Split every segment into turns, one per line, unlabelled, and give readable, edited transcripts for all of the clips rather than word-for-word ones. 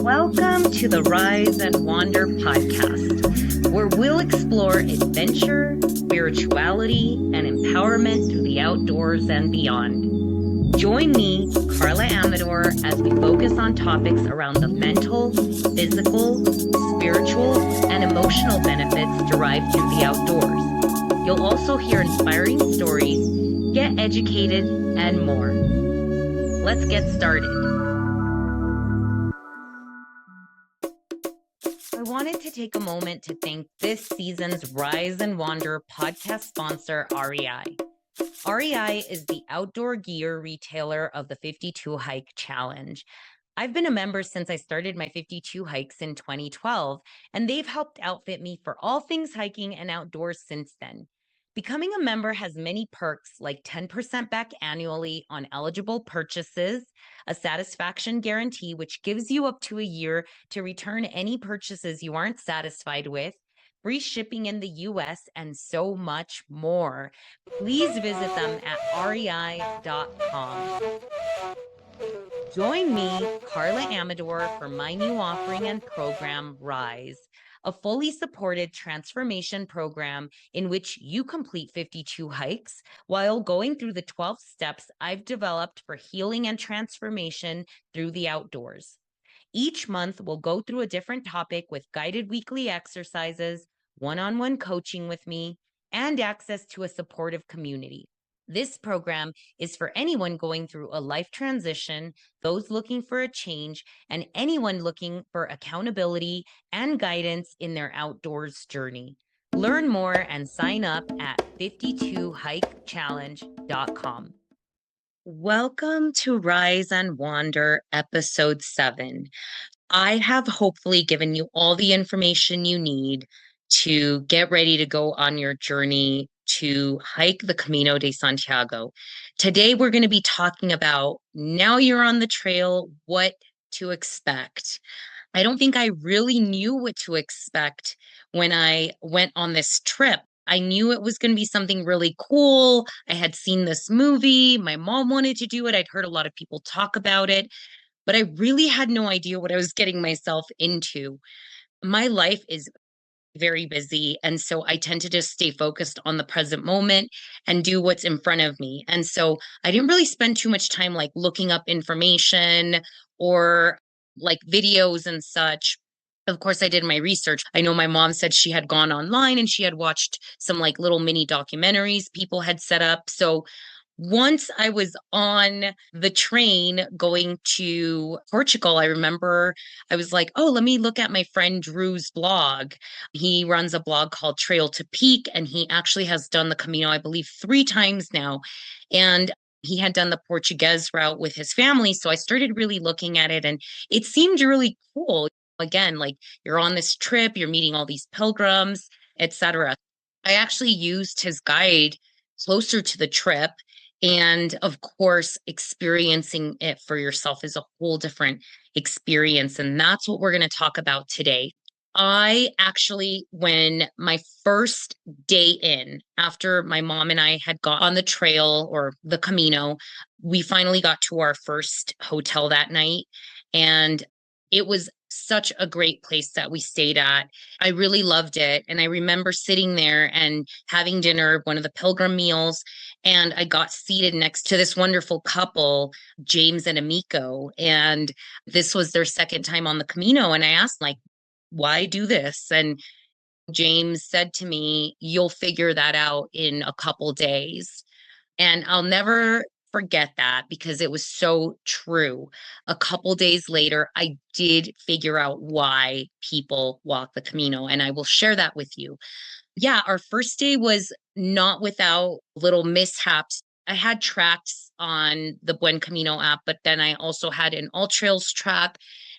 Welcome to the Rise and Wander podcast, where we'll explore adventure, spirituality, and empowerment through the outdoors and beyond. Join me, Carla Amador, as we focus on topics around the mental, physical, spiritual, and emotional benefits derived through the outdoors. You'll also hear inspiring stories, get educated, and more. Let's get started. I wanted to take a moment to thank this season's Rise and Wander podcast sponsor, REI. REI is the outdoor gear retailer of the 52 Hike Challenge. I've been a member since I started my 52 hikes in 2012, and they've helped outfit me for all things hiking and outdoors since then. Becoming a member has many perks like 10% back annually on eligible purchases, a satisfaction guarantee, which gives you up to a year to return any purchases you aren't satisfied with, free shipping in the US, and so much more. Please visit them at rei.com. Join me, Carla Amador, for my new offering and program, Rise, a fully supported transformation program in which you complete 52 hikes while going through the 12 steps I've developed for healing and transformation through the outdoors. Each month, we'll go through a different topic with guided weekly exercises, one-on-one coaching with me, and access to a supportive community. This program is for anyone going through a life transition, those looking for a change, and anyone looking for accountability and guidance in their outdoors journey. Learn more and sign up at 52hikechallenge.com. Welcome to Rise and Wander, episode 7. I have hopefully given you all the information you need to get ready to go on your journey to hike the Camino de Santiago. Today, we're going to be talking about, now you're on the trail, what to expect. I don't think I really knew what to expect when I went on this trip. I knew it was going to be something really cool. I had seen this movie. My mom wanted to do it. I'd heard a lot of people talk about it, but I really had no idea what I was getting myself into. My life is very busy, and so I tend to just stay focused on the present moment and do what's in front of me. And so I didn't really spend too much time like looking up information or like videos and such. Of course, I did my research. I know my mom said she had gone online and she had watched some like little mini documentaries people had set up. So once I was on the train going to Portugal, I remember I was like, oh, let me look at my friend Drew's blog. He runs a blog called Trail to Peak, and he actually has done the Camino, I believe, 3 times now. And he had done the Portuguese route with his family. So I started really looking at it, and it seemed really cool. Again, like you're on this trip, you're meeting all these pilgrims, etc. I actually used his guide closer to the trip. And of course, experiencing it for yourself is a whole different experience. And that's what we're going to talk about today. I actually, when my first day in, after my mom and I had got on the trail or the Camino, we finally got to our first hotel that night. And it was such a great place that we stayed at. I really loved it. And I remember sitting there and having dinner, one of the pilgrim meals, and I got seated next to this wonderful couple, James and Amiko. And this was their second time on the Camino. And I asked, like, why do this? And James said to me, you'll figure that out in a couple days. And I'll never forget that because it was so true. A couple days later, I did figure out why people walk the Camino, and I will share that with you. Yeah, our first day was not without little mishaps. I had tracks on the Buen Camino app, but then I also had an All Trails track,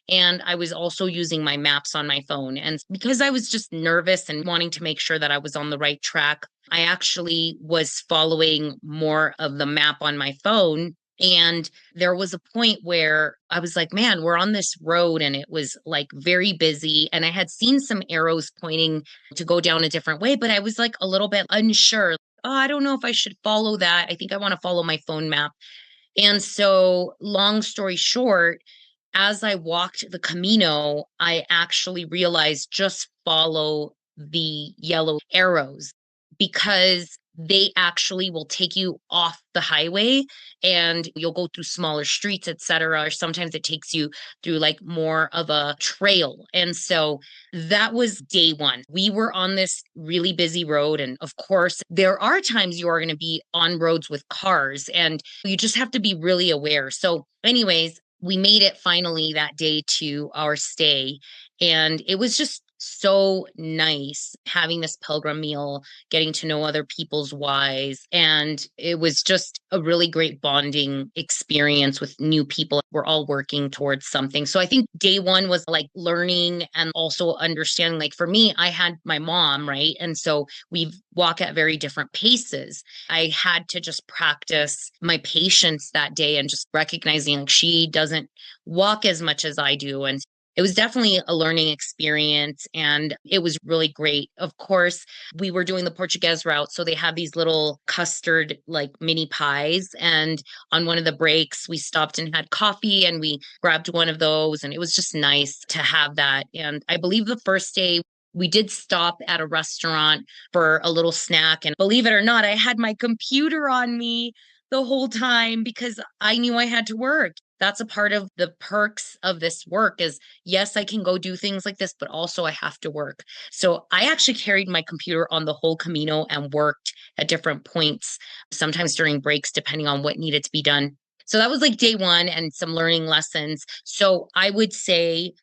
and I was also using my maps on my phone. And because I was just nervous and wanting to make sure that I was on the right track, I actually was following more of the map on my phone. And there was a point where I was like, man, we're on this road and it was like very busy. And I had seen some arrows pointing to go down a different way, but I was like a little bit unsure. Oh, I don't know if I should follow that. I think I want to follow my phone map. And so long story short, as I walked the Camino, I actually realized just follow the yellow arrows because they actually will take you off the highway and you'll go through smaller streets, etc. Or sometimes it takes you through like more of a trail. And so that was day one. We were on this really busy road. And of course, there are times you are going to be on roads with cars and you just have to be really aware. So, anyways, we made it finally that day to our stay. And it was just so nice having this pilgrim meal, getting to know other people's wives. And it was just a really great bonding experience with new people. We're all working towards something. So I think day one was like learning and also understanding. Like for me, I had my mom, right? And so we walk at very different paces. I had to just practice my patience that day and just recognizing like she doesn't walk as much as I do. And it was definitely a learning experience and it was really great. Of course, we were doing the Portuguese route. So they have these little custard like mini pies. And on one of the breaks, we stopped and had coffee and we grabbed one of those. And it was just nice to have that. And I believe the first day we did stop at a restaurant for a little snack. And believe it or not, I had my computer on me the whole time because I knew I had to work. That's a part of the perks of this work is yes, I can go do things like this, but also I have to work. So I actually carried my computer on the whole Camino and worked at different points, sometimes during breaks, depending on what needed to be done. So that was like day one and some learning lessons. So I would say,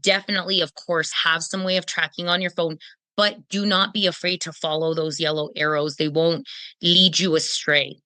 definitely, of course, have some way of tracking on your phone, but do not be afraid to follow those yellow arrows. They won't lead you astray.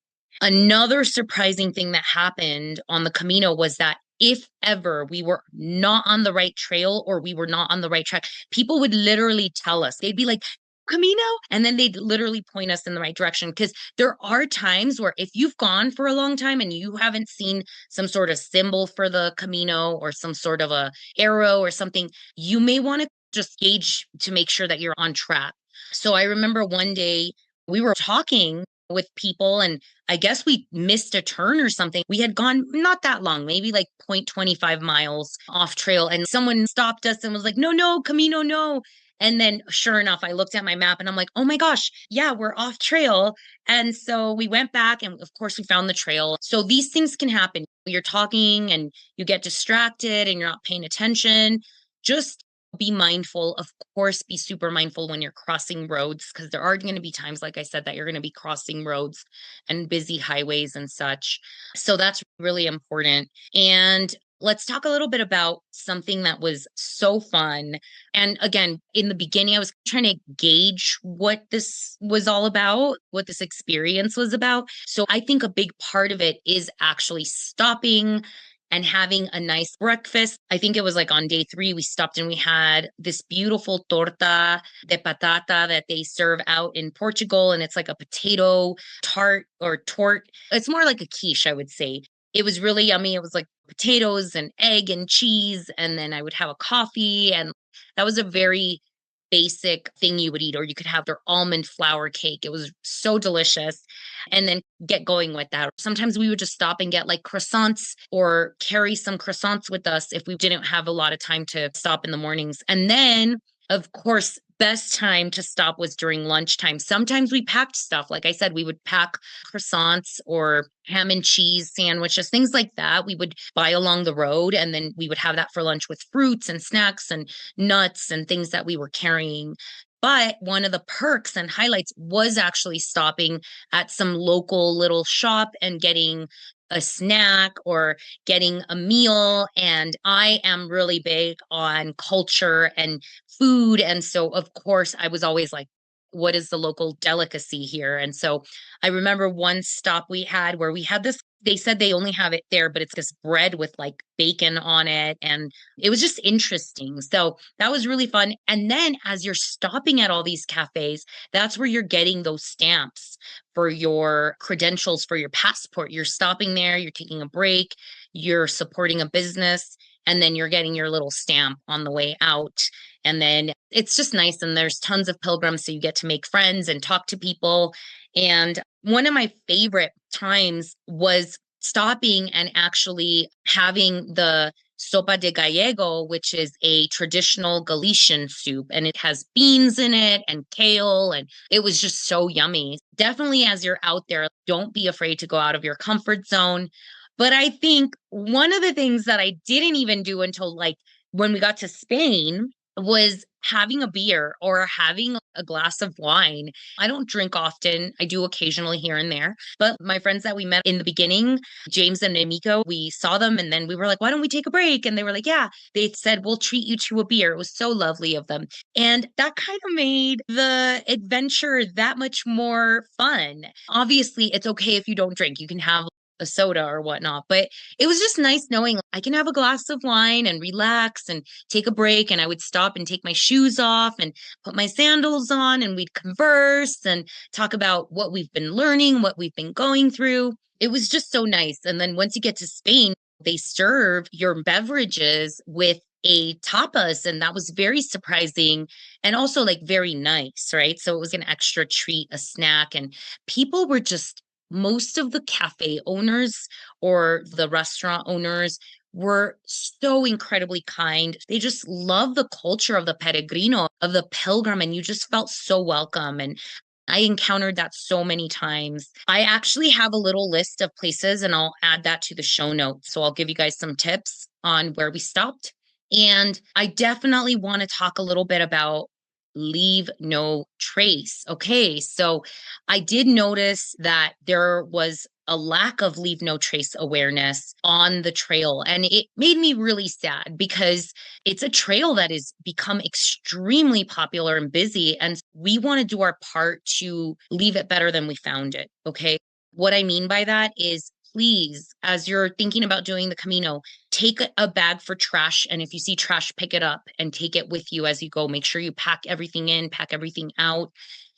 Another surprising thing that happened on the Camino was that if ever we were not on the right trail or we were not on the right track, people would literally tell us, they'd be like, Camino, and then they'd literally point us in the right direction. Because there are times where if you've gone for a long time and you haven't seen some sort of symbol for the Camino or some sort of a arrow or something, you may want to just gauge to make sure that you're on track. So I remember one day we were talking with people and I guess we missed a turn or something. We had gone not that long, maybe like 0.25 miles off trail and someone stopped us and was like, no, no, Camino, no. And then sure enough, I looked at my map and I'm like, oh my gosh, yeah, we're off trail. And so we went back and of course we found the trail. So these things can happen. You're talking and you get distracted and you're not paying attention. Just be mindful. Of course, be super mindful when you're crossing roads because there are going to be times, like I said, that you're going to be crossing roads and busy highways and such. So that's really important. And let's talk a little bit about something that was so fun. And again, in the beginning, I was trying to gauge what this was all about, what this experience was about. So I think a big part of it is actually stopping and having a nice breakfast. I think it was like on day 3, we stopped and we had this beautiful torta de patata that they serve out in Portugal. And it's like a potato tart or tort. It's more like a quiche, I would say. It was really yummy. It was like potatoes and egg and cheese. And then I would have a coffee. And that was a very basic thing you would eat, or you could have their almond flour cake. It was so delicious. And then get going with that. Sometimes we would just stop and get like croissants or carry some croissants with us if we didn't have a lot of time to stop in the mornings. And then, of course, best time to stop was during lunchtime. Sometimes we packed stuff. Like I said, we would pack croissants or ham and cheese sandwiches, things like that. We would buy along the road and then we would have that for lunch with fruits and snacks and nuts and things that we were carrying. But one of the perks and highlights was actually stopping at some local little shop and getting a snack or getting a meal. And I am really big on culture and food. And so, of course, I was always like, what is the local delicacy here? And so I remember one stop we had where we had this, they said they only have it there, but it's this bread with like bacon on it. And it was just interesting. So that was really fun. And then as you're stopping at all these cafes, that's where you're getting those stamps for your credentials for your passport. You're stopping there, you're taking a break, you're supporting a business, and then you're getting your little stamp on the way out. And then it's just nice. And there's tons of pilgrims. So you get to make friends and talk to people. And one of my favorite times was stopping and actually having the sopa de gallego, which is a traditional Galician soup, and it has beans in it and kale, and it was just so yummy. Definitely, as you're out there, don't be afraid to go out of your comfort zone. But I think one of the things that I didn't even do until like when we got to Spain was having a beer or having a glass of wine. I don't drink often. I do occasionally here and there. But my friends that we met in the beginning, James and Emiko, we saw them and then we were like, why don't we take a break? And they were like, yeah. They said, we'll treat you to a beer. It was so lovely of them. And that kind of made the adventure that much more fun. Obviously, it's okay if you don't drink. You can have a soda or whatnot. But it was just nice knowing I can have a glass of wine and relax and take a break. And I would stop and take my shoes off and put my sandals on and we'd converse and talk about what we've been learning, what we've been going through. It was just so nice. And then once you get to Spain, they serve your beverages with a tapas, and that was very surprising and also like very nice, right? So it was an extra treat, a snack, and people were just most of the cafe owners or the restaurant owners were so incredibly kind. They just love the culture of the Peregrino, of the pilgrim, and you just felt so welcome. And I encountered that so many times. I actually have a little list of places and I'll add that to the show notes. So I'll give you guys some tips on where we stopped. And I definitely want to talk a little bit about leave no trace. Okay, so I did notice that there was a lack of leave no trace awareness on the trail. And it made me really sad because it's a trail that has become extremely popular and busy. And we want to do our part to leave it better than we found it. Okay. What I mean by that is, please, as you're thinking about doing the Camino, take a bag for trash. And if you see trash, pick it up and take it with you as you go. Make sure you pack everything in, pack everything out.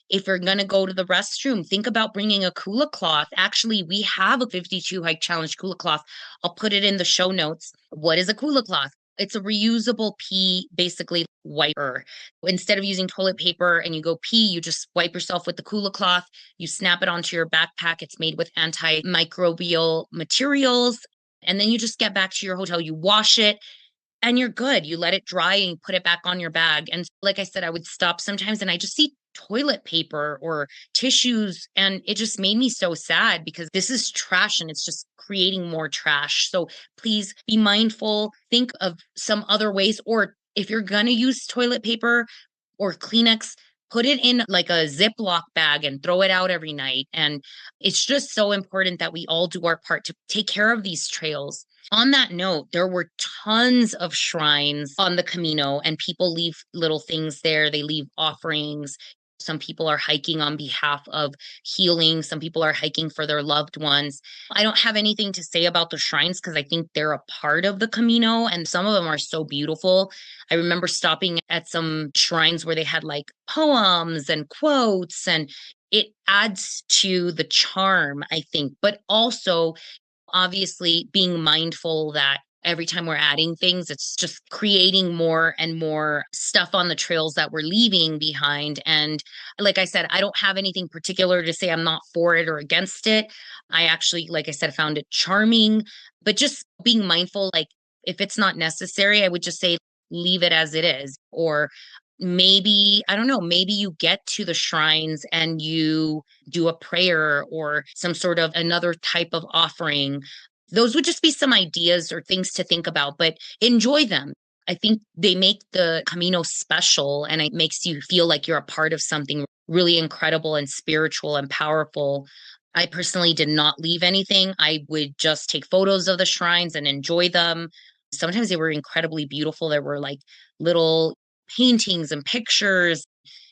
If you're going to go to the restroom, think about bringing a cooler cloth. Actually, we have a 52 hike challenge cooler cloth. I'll put it in the show notes. What is a cooler cloth? It's a reusable pee, basically wiper. Instead of using toilet paper and you go pee, you just wipe yourself with the cooler cloth. You snap it onto your backpack. It's made with antimicrobial materials. And then you just get back to your hotel. You wash it and you're good. You let it dry and you put it back on your bag. And like I said, I would stop sometimes and I just see toilet paper or tissues. And it just made me so sad because this is trash and it's just creating more trash. So please be mindful, think of some other ways. Or if you're going to use toilet paper or Kleenex, put it in like a Ziploc bag and throw it out every night. And it's just so important that we all do our part to take care of these trails. On that note, there were tons of shrines on the Camino, and people leave little things there. They leave offerings. Some people are hiking on behalf of healing. Some people are hiking for their loved ones. I don't have anything to say about the shrines because I think they're a part of the Camino, and some of them are so beautiful. I remember stopping at some shrines where they had like poems and quotes, and it adds to the charm, I think, but also obviously being mindful that every time we're adding things, it's just creating more and more stuff on the trails that we're leaving behind. And like I said, I don't have anything particular to say. I'm not for it or against it. I actually, like I said, found it charming, but just being mindful, like if it's not necessary, I would just say leave it as it is. Or maybe, I don't know, maybe you get to the shrines and you do a prayer or some sort of another type of offering. Those would just be some ideas or things to think about, but enjoy them. I think they make the Camino special and it makes you feel like you're a part of something really incredible and spiritual and powerful. I personally did not leave anything. I would just take photos of the shrines and enjoy them. Sometimes they were incredibly beautiful. There were like little paintings and pictures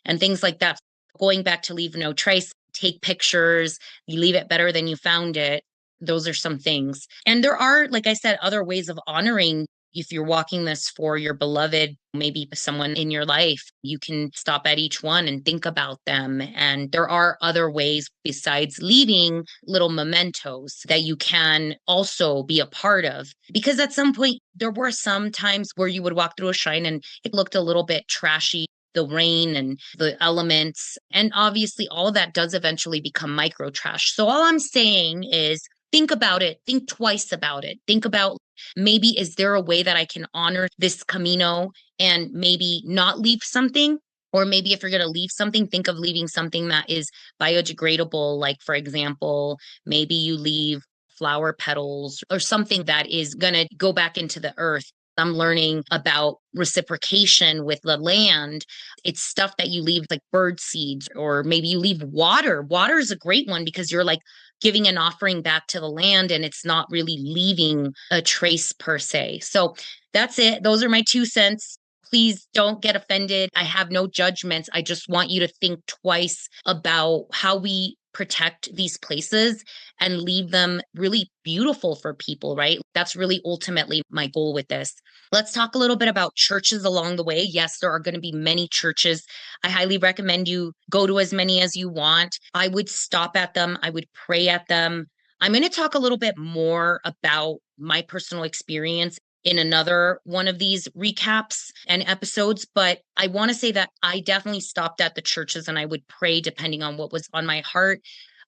and things like that. Going back to leave no trace, take pictures, you leave it better than you found it. Those are some things. And there are, like I said, other ways of honoring. If you're walking this for your beloved, maybe someone in your life, you can stop at each one and think about them. And there are other ways besides leaving little mementos that you can also be a part of. Because at some point, there were some times where you would walk through a shrine and it looked a little bit trashy, the rain and the elements. And obviously, all of that does eventually become micro trash. So all I'm saying is think about it. Think twice about it. Think about, maybe, is there a way that I can honor this Camino and maybe not leave something? Or maybe if you're going to leave something, think of leaving something that is biodegradable. Like, for example, maybe you leave flower petals or something that is going to go back into the earth. I'm learning about reciprocation with the land. It's stuff that you leave, like bird seeds, or maybe you leave water. Water is a great one because you're like giving an offering back to the land and it's not really leaving a trace per se. So that's it. Those are my 2 cents. Please don't get offended. I have no judgments. I just want you to think twice about how we protect these places and leave them really beautiful for people, right? That's really ultimately my goal with this. Let's talk a little bit about churches along the way. Yes, there are going to be many churches. I highly recommend you go to as many as you want. I would stop at them, I would pray at them. I'm going to talk a little bit more about my personal experience in another one of these recaps and episodes, but I want to say that I definitely stopped at the churches and I would pray depending on what was on my heart.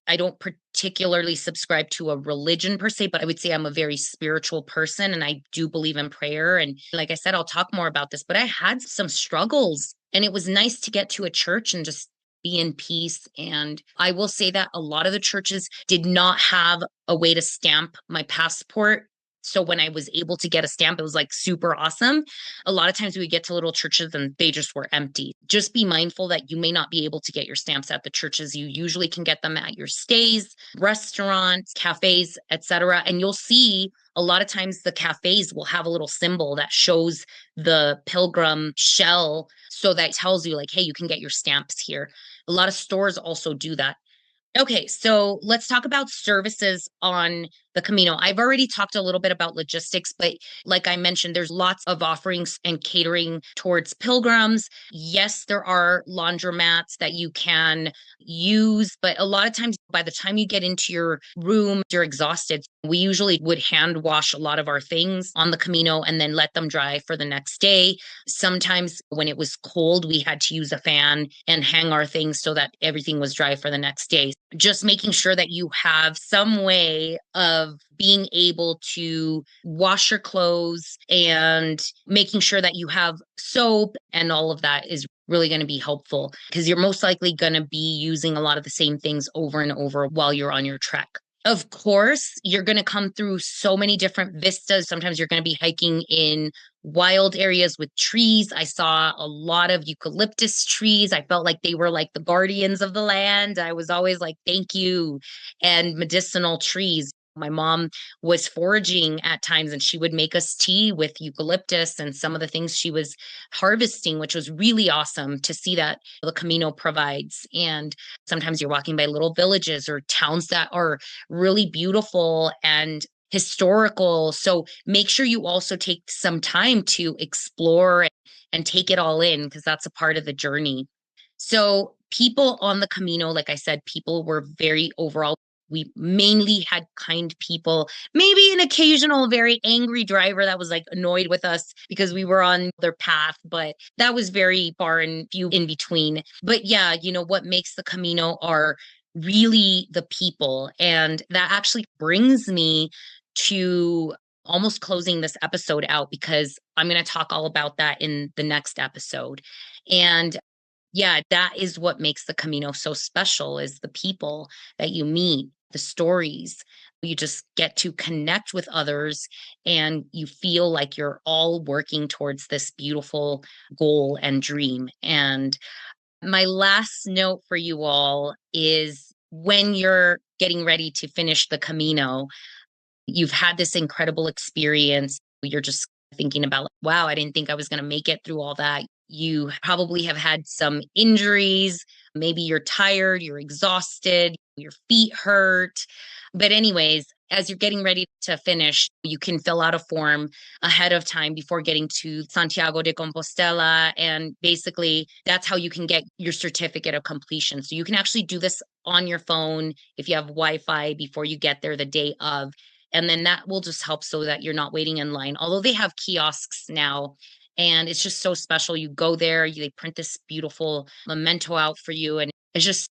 I don't particularly subscribe to a religion per se, but I would say I'm a very spiritual person and I do believe in prayer. And like I said, I'll talk more about this, but I had some struggles and it was nice to get to a church and just be in peace. And I will say that a lot of the churches did not have a way to stamp my passport. So when I was able to get a stamp, it was like super awesome. A lot of times we would get to little churches and they just were empty. Just be mindful that you may not be able to get your stamps at the churches. You usually can get them at your stays, restaurants, cafes, etc. And you'll see a lot of times the cafes will have a little symbol that shows the pilgrim shell, so that tells you like, hey, you can get your stamps here. A lot of stores also do that. Okay, so let's talk about services on the Camino. I've already talked a little bit about logistics, but like I mentioned, there's lots of offerings and catering towards pilgrims. Yes, there are laundromats that you can use, but a lot of times by the time you get into your room, you're exhausted. We usually would hand wash a lot of our things on the Camino and then let them dry for the next day. Sometimes when it was cold, we had to use a fan and hang our things so that everything was dry for the next day. Just making sure that you have some way of being able to wash your clothes and making sure that you have soap and all of that is really going to be helpful because you're most likely going to be using a lot of the same things over and over while you're on your trek. Of course, you're going to come through so many different vistas. Sometimes you're going to be hiking in wild areas with trees. I saw a lot of eucalyptus trees. I felt like they were like the guardians of the land. I was always like, thank you. And medicinal trees. My mom was foraging at times and she would make us tea with eucalyptus and some of the things she was harvesting, which was really awesome to see that the Camino provides. And sometimes you're walking by little villages or towns that are really beautiful and historical. So make sure you also take some time to explore and take it all in because that's a part of the journey. So people on the Camino, like I said, people were very overall. We mainly had kind people, maybe an occasional very angry driver that was like annoyed with us because we were on their path, but that was very far and few in between. But yeah, what makes the Camino are really the people. And that actually brings me to almost closing this episode out because I'm going to talk all about that in the next episode. And yeah, that is what makes the Camino so special is the people that you meet, the stories. You just get to connect with others and you feel like you're all working towards this beautiful goal and dream. And my last note for you all is when you're getting ready to finish the Camino, you've had this incredible experience. You're just thinking about, like, wow, I didn't think I was going to make it through all that. You probably have had some injuries. Maybe you're tired, you're exhausted, your feet hurt. But, anyways, as you're getting ready to finish, you can fill out a form ahead of time before getting to Santiago de Compostela. And basically, that's how you can get your certificate of completion. So you can actually do this on your phone if you have Wi Fi before you get there the day of. And then that will just help so that you're not waiting in line. Although they have kiosks now, and it's just so special. You go there, they print this beautiful memento out for you, and it's just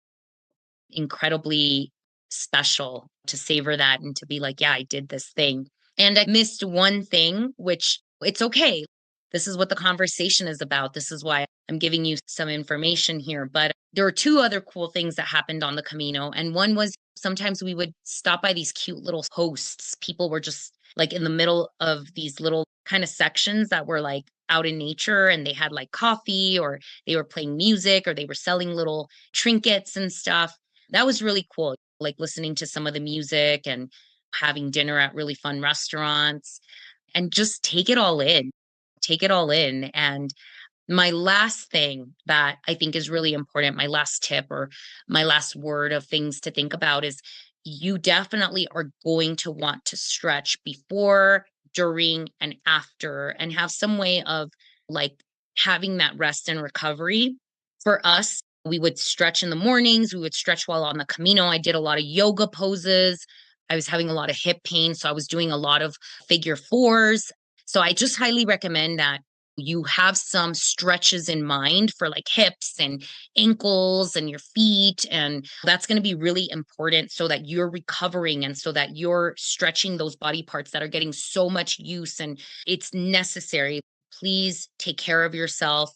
incredibly special to savor that and to be like, yeah, I did this thing. And I missed one thing, which it's okay. This is what the conversation is about. This is why I'm giving you some information here. But there were two other cool things that happened on the Camino. And one was sometimes we would stop by these cute little hosts. People were just like in the middle of these little kind of sections that were like out in nature, and they had like coffee, or they were playing music, or they were selling little trinkets and stuff. That was really cool. Like listening to some of the music and having dinner at really fun restaurants and just take it all in. Take it all in. And my last thing that I think is really important, my last tip or my last word of things to think about is you definitely are going to want to stretch before, during, and after, and have some way of like having that rest and recovery. For us, we would stretch in the mornings, we would stretch while on the Camino. I did a lot of yoga poses. I was having a lot of hip pain, so I was doing a lot of figure fours. So I just highly recommend that you have some stretches in mind for like hips and ankles and your feet. And that's going to be really important so that you're recovering and so that you're stretching those body parts that are getting so much use and it's necessary. Please take care of yourself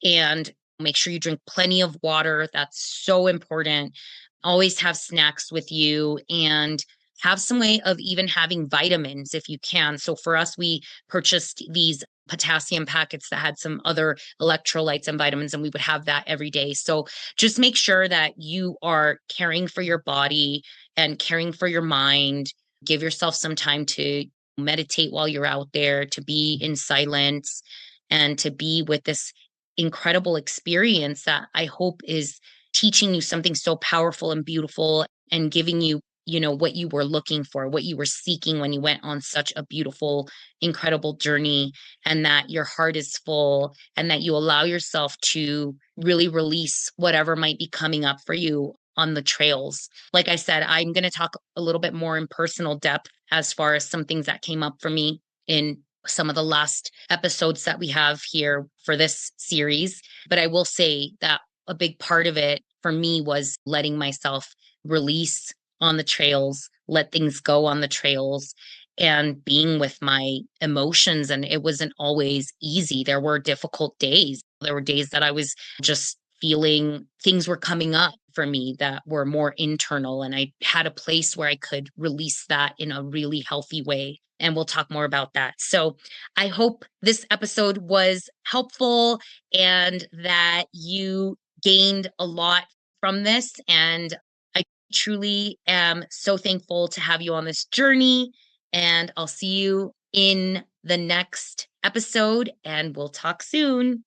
and make sure you drink plenty of water. That's so important. Always have snacks with you and have some way of even having vitamins if you can. So for us, we purchased these potassium packets that had some other electrolytes and vitamins, and we would have that every day. So just make sure that you are caring for your body and caring for your mind. Give yourself some time to meditate while you're out there, to be in silence, and to be with this incredible experience that I hope is teaching you something so powerful and beautiful and giving you, you know, what you were looking for, what you were seeking when you went on such a beautiful, incredible journey, and that your heart is full and that you allow yourself to really release whatever might be coming up for you on the trails. Like I said, I'm going to talk a little bit more in personal depth as far as some things that came up for me in some of the last episodes that we have here for this series. But I will say that a big part of it for me was letting myself release on the trails, let things go on the trails, and being with my emotions. And it wasn't always easy. There were difficult days. There were days that I was just feeling things were coming up for me that were more internal. And I had a place where I could release that in a really healthy way. And we'll talk more about that. So I hope this episode was helpful and that you gained a lot from this. And I truly am so thankful to have you on this journey. And I'll see you in the next episode, and we'll talk soon.